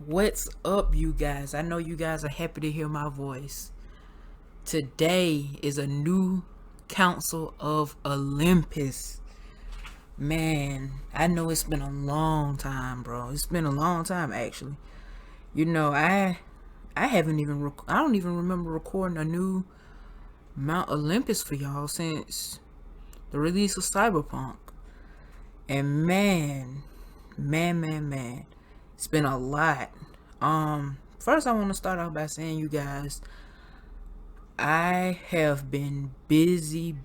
What's up, you guys? I know you guys are happy to hear my voice. Today is a new Council of Olympus. Man, I know it's been a long time, bro. It's been a long time, actually. I haven't even I don't even remember recording a new Mount Olympus for y'all since the release of Cyberpunk. And man, it's been a lot. First I want to start off by saying, you guys, I have been busy.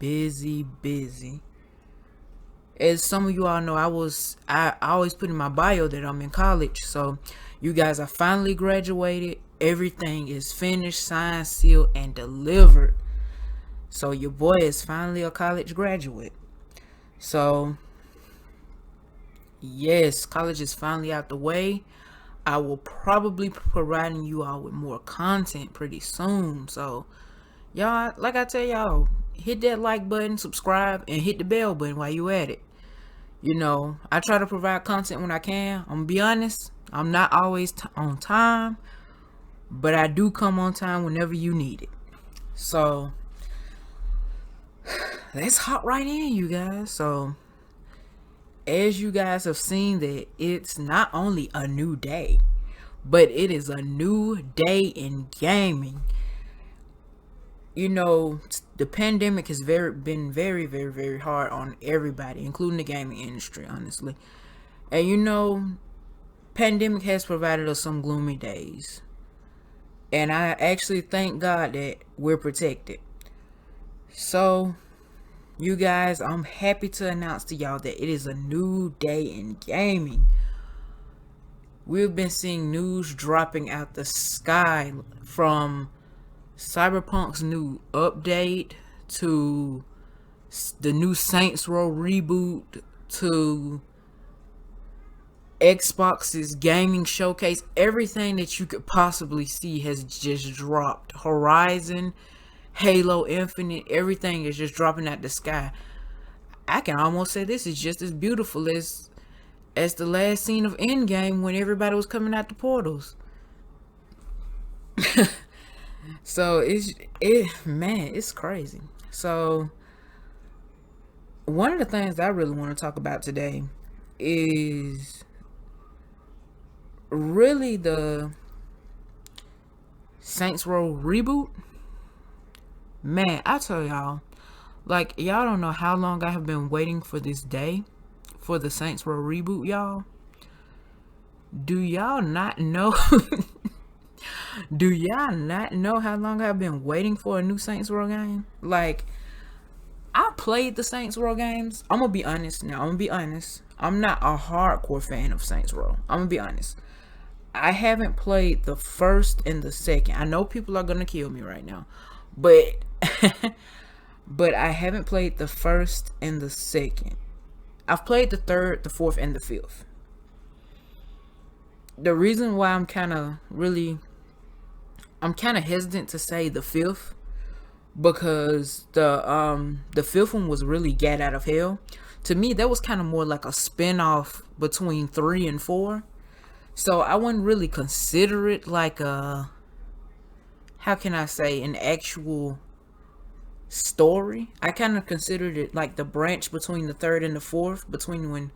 As some of you all know, I always put in my bio that I'm in college. So you guys, are finally graduated. Everything is finished, signed, sealed, and delivered. So your boy is finally a college graduate. So yes, college is finally out the way. I will probably be providing you all with more content pretty soon. So y'all, like I tell y'all, hit that like button, subscribe, and hit the bell button while you at it. I try to provide content when I can. I'm gonna be honest, I'm not always on time, but I do come on time whenever you need it. So let's hop right in, you guys. So as you guys have seen, that it's not only a new day, but it is a new day in gaming. The pandemic has been very hard on everybody, including the gaming industry, honestly. And pandemic has provided us some gloomy days. And I actually thank God that we're protected. So, you guys, I'm happy to announce to y'all that it is a new day in gaming. We've been seeing news dropping out the sky, from Cyberpunk's new update to the new Saints Row reboot to Xbox's gaming showcase. Everything that you could possibly see has just dropped. Horizon, Halo Infinite, everything is just dropping out the sky. I can almost say this is just as beautiful as the last scene of Endgame when everybody was coming out the portals. So it's crazy. So one of the things I really want to talk about today is really the Saints Row reboot. Man, I tell y'all, like, y'all don't know how long I have been waiting for this day, for the Saints Row reboot, y'all. Do y'all not know? Do y'all not know how long I've been waiting for a new Saints Row game? Like, I played the Saints Row games. I'm gonna be honest now. I'm not a hardcore fan of Saints Row. I'm gonna be honest. I haven't played the first and the second. I know people are gonna kill me right now, but but I haven't played the first and the second. I've played the third, the fourth, and the fifth. The reason why I'm kind of hesitant to say the fifth, because the fifth one was really Gat Out of Hell. To me, that was kind of more like a spin-off between 3 and 4. So I wouldn't really consider it like a, how can I say, an actual story. I kind of considered it like the branch between the third and the fourth, between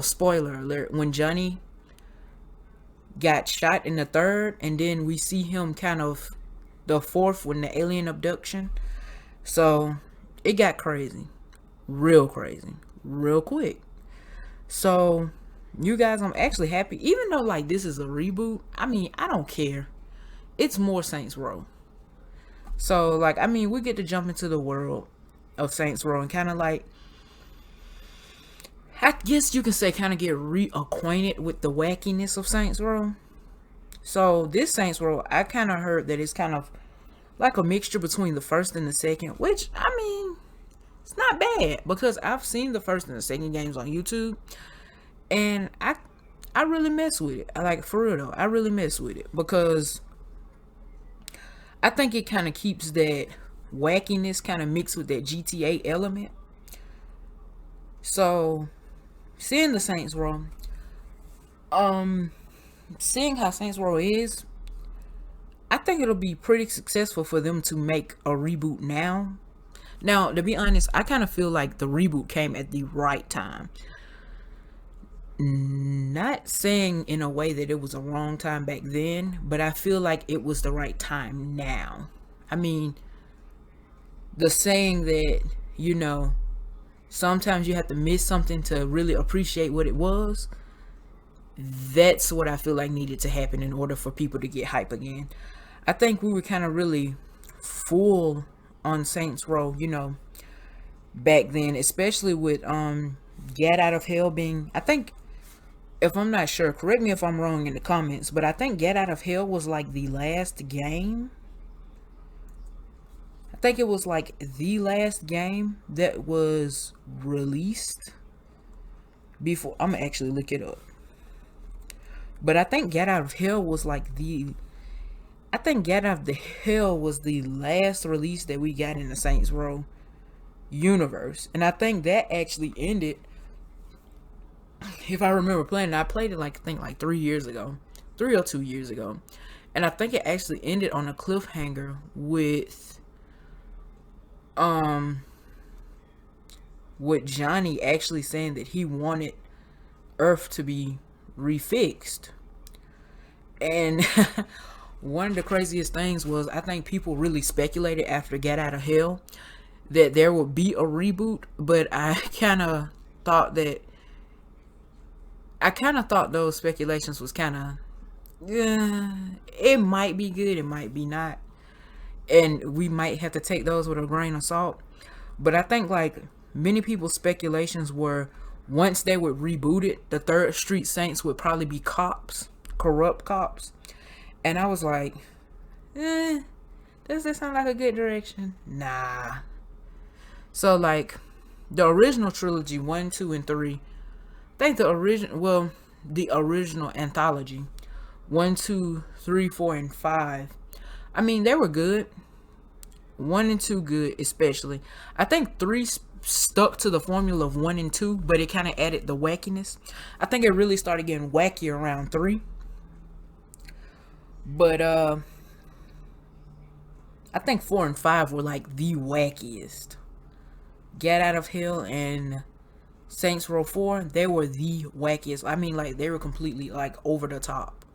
spoiler alert, when Johnny got shot in the third, and then we see him kind of the fourth when the alien abduction. So it got crazy, real quick. So you guys, I'm actually happy, even though like this is a reboot. I mean, I don't care. It's more Saints Row. So like, I mean, we get to jump into the world of Saints Row and kind of like, I guess you can say, kind of get reacquainted with the wackiness of Saints Row. So this Saints Row, I kind of heard that it's kind of like a mixture between the first and the second, which, I mean, it's not bad, because I've seen the first and the second games on YouTube, and I really mess with it. I like, for real though, I really mess with it, because I think it kind of keeps that wackiness kind of mixed with that GTA element. So seeing the Saints Row, seeing how Saints Row is, I think it'll be pretty successful for them to make a reboot now. Now, to be honest, I kind of feel like the reboot came at the right time. Not saying in a way that it was a wrong time back then, but I feel like it was the right time now. I mean, the saying that, you know, sometimes you have to miss something to really appreciate what it was. That's what I feel like needed to happen in order for people to get hype again. I think we were kind of really full on Saints Row, you know, back then, especially with Get Out of Hell being, I think, if I'm not sure, correct me if I'm wrong in the comments, but I think Get Out of Hell was like the last game. I think it was like the last game that was released before. I'm gonna actually look it up. But I think Get Out of Hell was like the, I think Get Out of the Hell was the last release that we got in the Saints Row universe. And I think that actually ended, if I remember playing it, I played it like, I think like 3 years ago. 3 or 2 years ago. And I think it actually ended on a cliffhanger with Johnny actually saying that he wanted Earth to be refixed. And one of the craziest things was, I think people really speculated after Get Out of Hell that there would be a reboot, but I kind of thought those speculations was kind of, yeah, it might be good, it might be not, and we might have to take those with a grain of salt. But I think like many people's speculations were, once they would reboot it, the Third Street Saints would probably be cops, corrupt cops. And I was like, does this sound like a good direction? Nah. So like the original trilogy 1, 2, and 3, I think the original anthology 1, 2, 3, 4, and 5, I mean, they were good. 1 and 2 good, especially. I think 3 stuck to the formula of 1 and 2, but it kind of added the wackiness. I think it really started getting wacky around 3. But I think 4 and 5 were like the wackiest. Get Out of Hell and Saints Row 4, they were the wackiest. I mean, like, they were completely like over the top.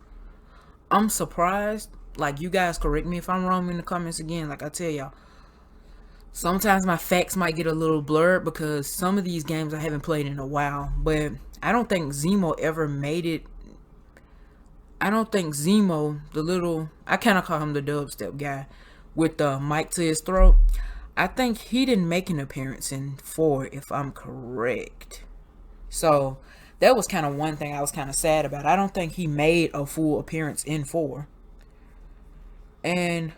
I'm surprised. Like, you guys correct me if I'm wrong in the comments again. Like I tell y'all, sometimes my facts might get a little blurred because some of these games I haven't played in a while. But I don't think Zemo ever made it. I don't think Zemo, the little, I kind of call him the dubstep guy with the mic to his throat, I think he didn't make an appearance in 4, if I'm correct. So that was kind of one thing I was kind of sad about. I don't think he made a full appearance in 4. And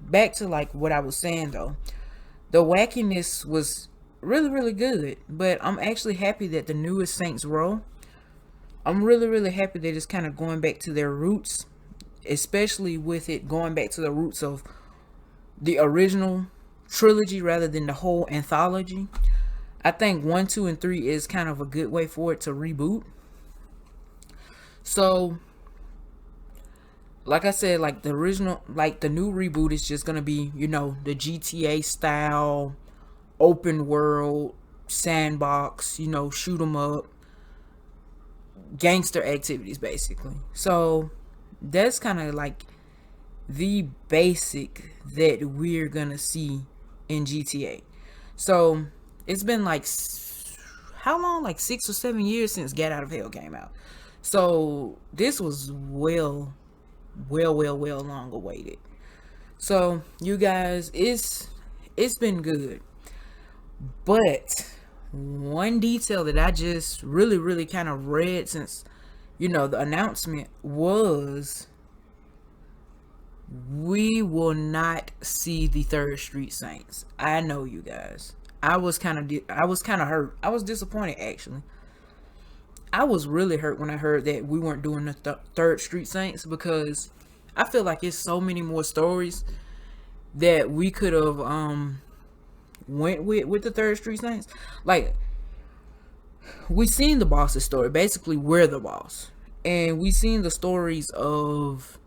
back to like what I was saying though, the wackiness was really, really good. But I'm actually happy that the newest Saints Row, I'm really, really happy that it's kind of going back to their roots, especially with it going back to the roots of the original trilogy rather than the whole anthology. I think 1, 2, and 3 is kind of a good way for it to reboot. So, like I said, like the original, like the new reboot is just gonna be, you know, the GTA style, open world, sandbox, you know, shoot 'em up, gangster activities basically. So that's kind of like the basic that we're gonna see in GTA. So it's been like, how long, like 6 or 7 years since Get Out of Hell came out. So this was well long awaited. So you guys, it's been good. But one detail that I just really kind of read since, you know, the announcement was, we will not see the Third Street Saints. I know, you guys. I was kind of hurt. I was disappointed, actually. I was really hurt when I heard that we weren't doing the Third Street Saints, because I feel like it's so many more stories that we could have went with the Third Street Saints. Like, we seen the boss's story. Basically, we're the boss. And we seen the stories of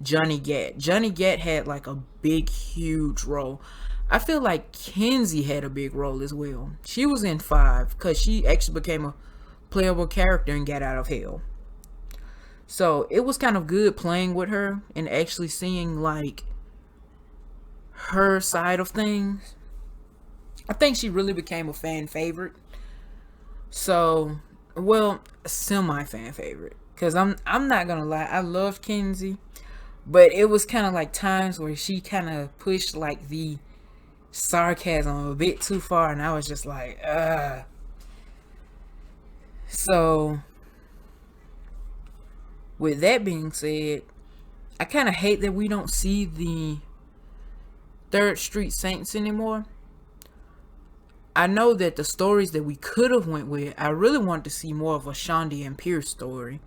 Johnny Gat. Johnny Gat had like a big, huge role. I feel like Kenzie had a big role as well. She was in 5 because she actually became a playable character and Got Out of Hell. So it was kind of good playing with her and actually seeing like her side of things. I think she really became a fan favorite. So, well, semi fan favorite. Cause I'm not gonna lie, I loved Kenzie, but it was kind of like times where she kind of pushed like the sarcasm a bit too far, and I was just like, ugh. So, with that being said, I kind of hate that we don't see the Third Street Saints anymore. I know that the stories that we could have went with, I really wanted to see more of a Shaundi and Pierce story.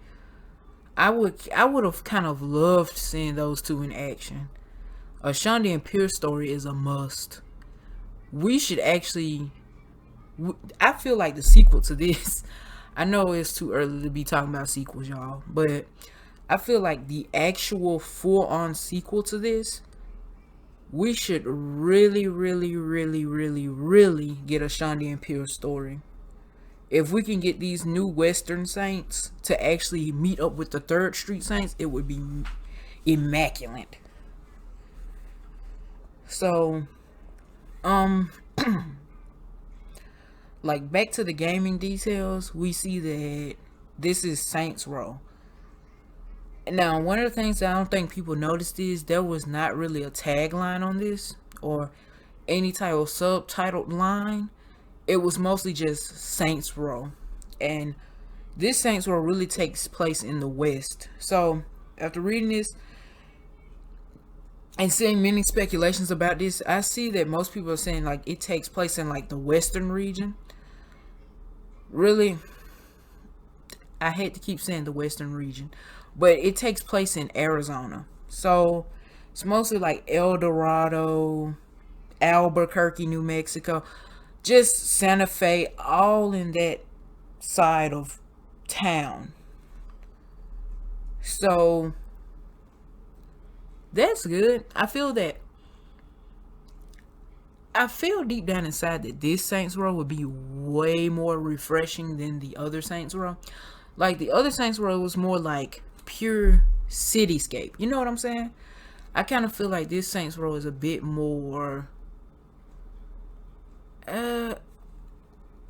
I would have kind of loved seeing those two in action. A Shaundi and Pierce story is a must. We should actually, I feel like the sequel to this, I know it's too early to be talking about sequels, y'all, but I feel like the actual full-on sequel to this, we should really, really, really, really, really get a Shaundi and Pierce story. If we can get these new Western Saints to actually meet up with the Third Street Saints, it would be immaculate. So, like back to the gaming details, we see that this is Saints Row. Now, one of the things that I don't think people noticed is there was not really a tagline on this or any type of subtitled line. It was mostly just Saints Row. And this Saints Row really takes place in the West. So, after reading this and seeing many speculations about this, I see that most people are saying like it takes place in like the Western region. Really, I hate to keep saying the Western region, but it takes place in Arizona. So it's mostly like El Dorado, Albuquerque, New Mexico, just Santa Fe, all in that side of town. So that's good. I feel deep down inside that this Saints Row would be way more refreshing than the other Saints Row. Like the other Saints Row was more like pure cityscape. You know what I'm saying? I kind of feel like this Saints Row is a bit more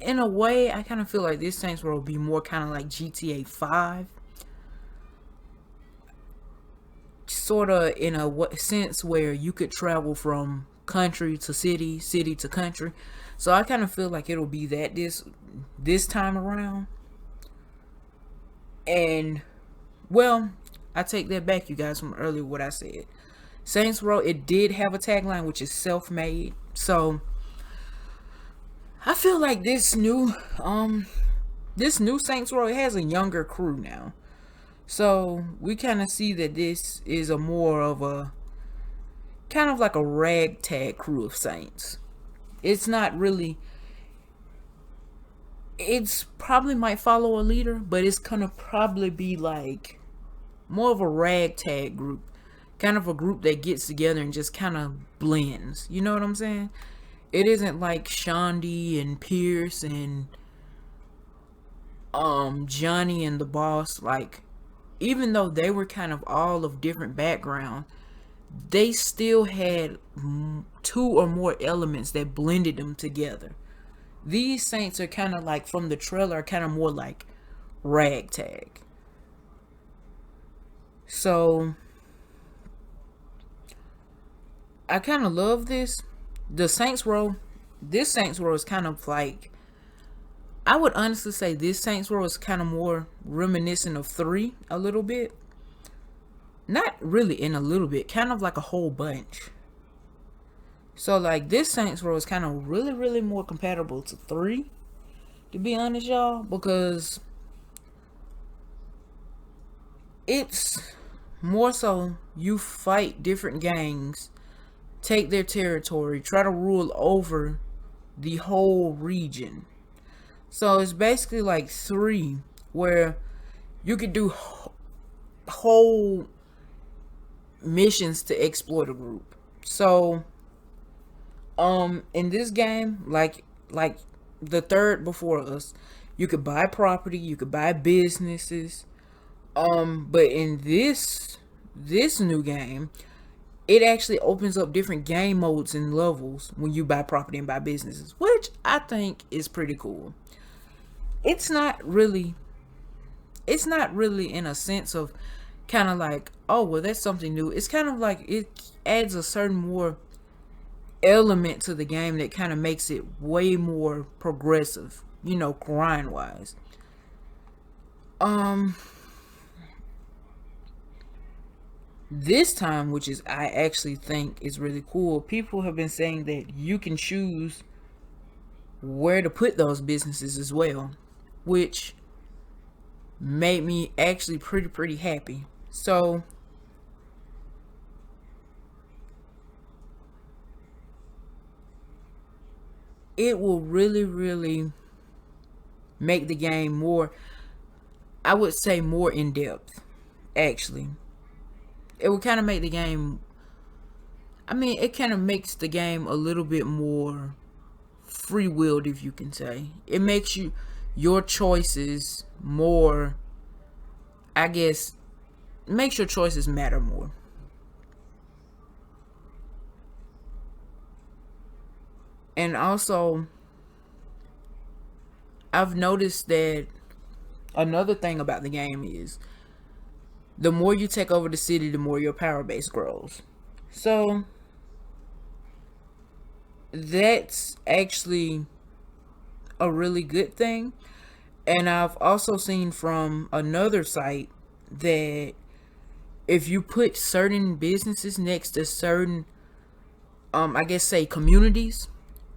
in a way, I kind of feel like this Saints Row will be more kind of like GTA 5. Sort of in a sense where you could travel from country to city, city to country. So I kind of feel like it'll be that this time around. And well, I take that back, you guys, from earlier what I said. Saints Row, it did have a tagline which is self-made. So I feel like this new Saints Row, it has a younger crew now. So we kind of see that this is a more of a kind of like a ragtag crew of Saints. It's not really, it's probably might follow a leader, but it's gonna probably be like more of a ragtag group, kind of a group that gets together and just kind of blends. You know what I'm saying? It isn't like Shaundi and Pierce and Johnny and the Boss. Like, even though they were kind of all of different background, they still had 2 or more elements that blended them together. These Saints are kind of like, from the trailer, are kind of more like ragtag. So I kind of love this. The Saints Row, this Saints Row is kind of like, I would honestly say this Saints Row is kind of more reminiscent of 3 a little bit. Not really in a little bit, kind of like a whole bunch. So like this Saints Row is kind of really, really more compatible to 3, to be honest, y'all, because it's more so you fight different gangs, take their territory, try to rule over the whole region. So it's basically like 3, where you could do whole missions to exploit a group. So in this game, like the third before us, you could buy property, you could buy businesses. But in this new game, it actually opens up different game modes and levels when you buy property and buy businesses, which I think is pretty cool. It's not really it's not really in a sense of kind of like, oh well, that's something new. It's kind of like it adds a certain more element to the game that kind of makes it way more progressive, grind wise. Um this time, which is I actually think is really cool, people have been saying that you can choose where to put those businesses as well, which made me actually pretty happy. So it will really make the game more, I would say, more in depth. Actually, it would kind of make the game, I mean, it kind of makes the game a little bit more free willed, if you can say. It makes your choices more, I guess, makes your choices matter more. And also, I've noticed that another thing about the game is the more you take over the city, the more your power base grows. So that's actually a really good thing. And I've also seen from another site that if you put certain businesses next to certain, I guess, say communities,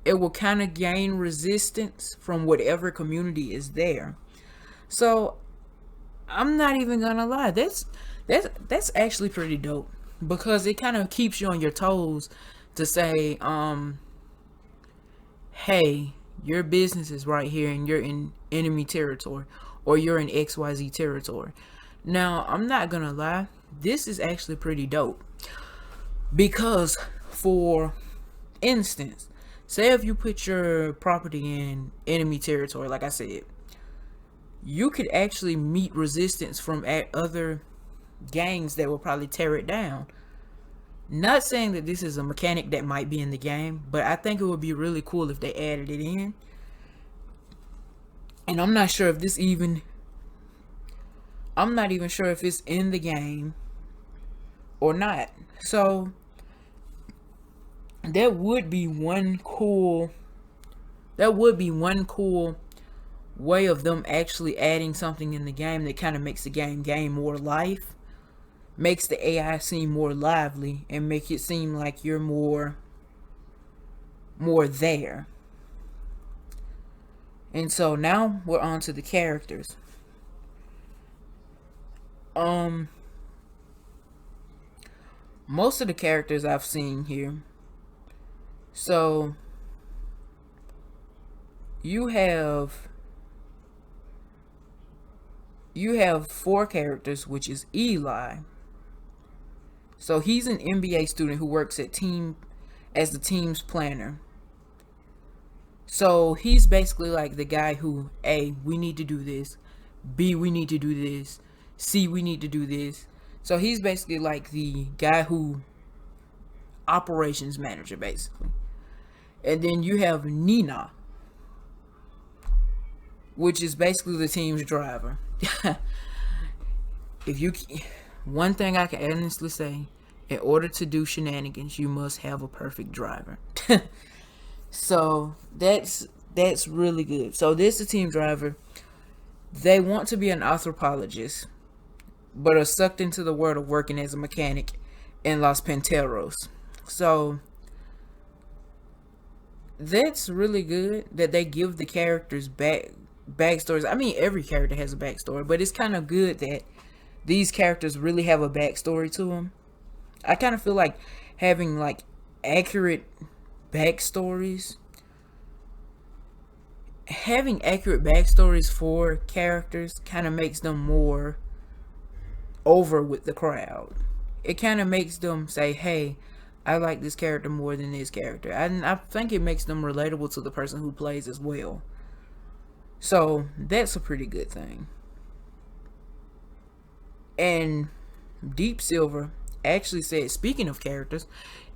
it will kind of gain resistance from whatever community is there. So I'm not even gonna lie, that's actually pretty dope because it kind of keeps you on your toes to say, hey, your business is right here and you're in enemy territory, or you're in XYZ territory. Now, I'm not gonna lie, this is actually pretty dope because, for instance, say if you put your property in enemy territory, like I said, you could actually meet resistance from other gangs that will probably tear it down. Not saying that this is a mechanic that might be in the game, but I think it would be really cool if they added it in. And I'm not even sure if it's in the game or not. So that would be one cool way of them actually adding something in the game that kind of makes the game gain more life, makes the AI seem more lively, and make it seem like you're more there. And so now we're on to the characters. Um Most of the characters I've seen here. So you have four characters, which is Eli. So he's an MBA student who works as the team's planner. So he's basically like the guy who, A, we need to do this, B, we need to do this, C, we need to do this. So he's basically like the guy who operations manager, basically. And then you have Nina, which is basically the team's driver. if you One thing I can honestly say, in order to do shenanigans, you must have a perfect driver. So that's really good. So this is the team driver. They want to be an anthropologist, but are sucked into the world of working as a mechanic in Los Panteros. So that's really good that they give the characters backstories. I mean, every character has a backstory, but it's kind of good that these characters really have a backstory to them. I kind of feel like having like accurate backstories, having accurate backstories for characters kind of makes them more over with the crowd. It kind of makes them say, hey, I like this character more than this character. And I think it makes them relatable to the person who plays as well. So that's a pretty good thing. And Deep Silver actually said, speaking of characters,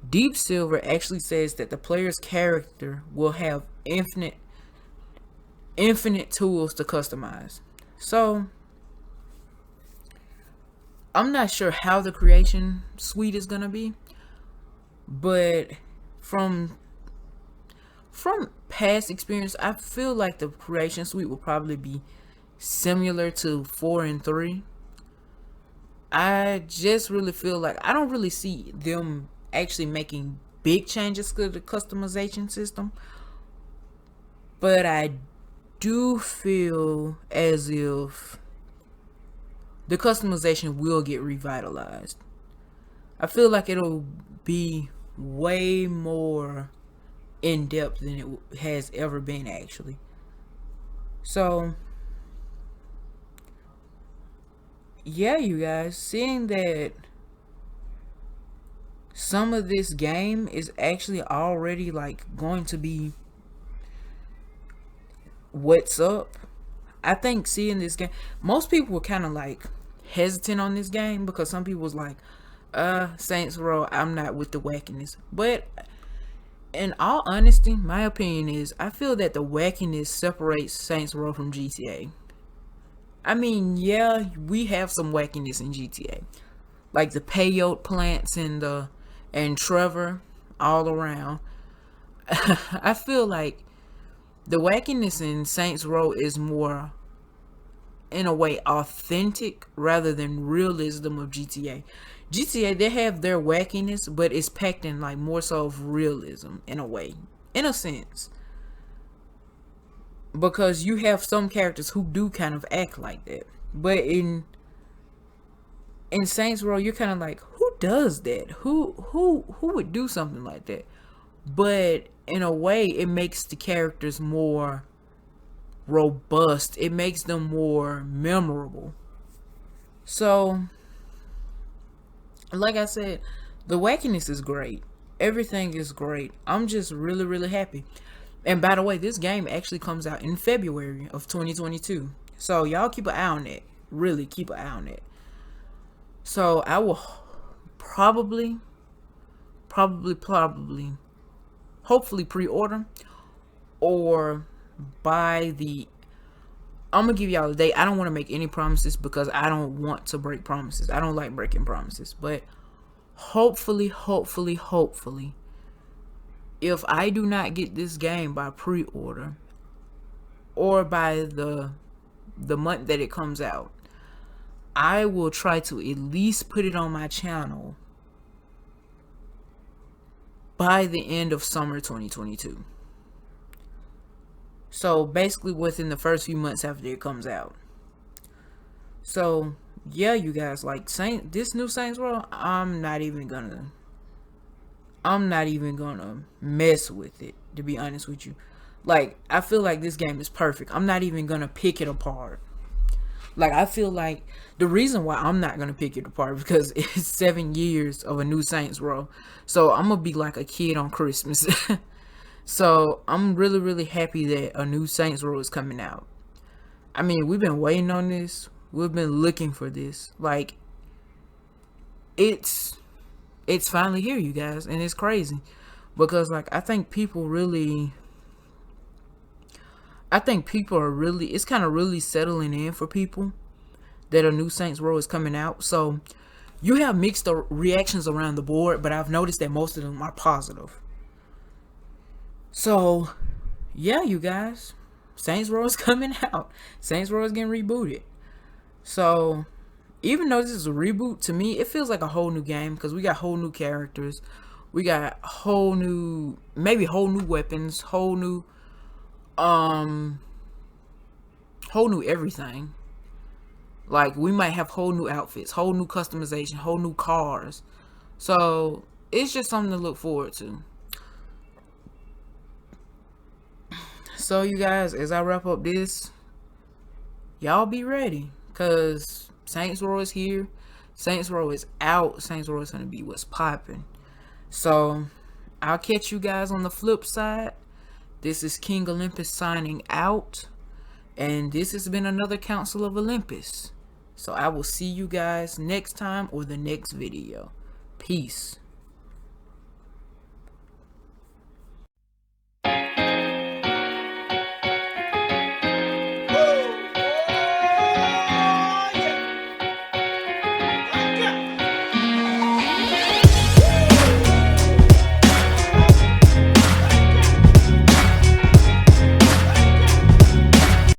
Deep Silver actually says that the player's character will have infinite tools to customize. So I'm not sure how the creation suite is gonna be, but from past experience, I feel like the creation suite will probably be similar to 4 and 3. I just really feel like I don't really see them actually making big changes to the customization system, but I do feel as if the customization will get revitalized. I feel like it'll be way more in depth than it has ever been, actually. So yeah, you guys, seeing that some of this game is actually already like going to be what's up. I think seeing this game, most people were kind of like hesitant on this game because some people was like, Saints Row, I'm not with the wackiness. But in all honesty, my opinion is I feel that the wackiness separates Saints Row from GTA. I mean, yeah, we have some wackiness in GTA, like the peyote plants and Trevor all around. I feel like the wackiness in Saints Row is more, in a way, authentic rather than realism of GTA. GTA, they have their wackiness, but it's packed in like more so of realism in a way, in a sense, because you have some characters who do kind of act like that. But in Saints Row, you're kind of like, who does that? Who would do something like that? But in a way, it makes the characters more robust. It makes them more memorable. So, like I said, the wackiness is great. Everything is great. I'm just really, really happy. And by the way, this game actually comes out in February of 2022. So y'all keep an eye on it. Really keep an eye on it. So I will probably, hopefully pre-order or buy the. I'm gonna give y'all a date. I don't want to make any promises because I don't want to break promises. I don't like breaking promises. But hopefully, if I do not get this game by pre-order or by the month that it comes out, I will try to at least put it on my channel by the end of summer 2022. So basically within the first few months after it comes out. So yeah, you guys, like this new Saints Row, I'm not even gonna mess with it, to be honest with you. Like, I feel like this game is perfect. I'm not even gonna pick it apart. Like, I feel like the reason why I'm not gonna pick it apart because it's 7 years of a new Saints Row. So I'm gonna be like a kid on Christmas. So I'm really, really happy that a new Saints Row is coming out. I mean, we've been waiting on this. We've been looking for this. Like, it's finally here, you guys, and it's crazy because like I think people are really, it's kind of really settling in for people that a new Saints Row is coming out. So you have mixed reactions around the board, but I've noticed that most of them are positive. So yeah, you guys, Saints Row is coming out. Saints Row is getting rebooted. So even though this is a reboot, to me it feels like a whole new game because we got whole new characters, we got whole new weapons, whole new everything. Like, we might have whole new outfits, whole new customization, whole new cars. So it's just something to look forward to. So you guys, as I wrap up this, y'all be ready because Saints Row is here. Saints Row is out. Saints Row is gonna be what's popping. So I'll catch you guys on the flip side. This is King Olympus signing out. And this has been another Council of Olympus. So I will see you guys next time or the next video. Peace.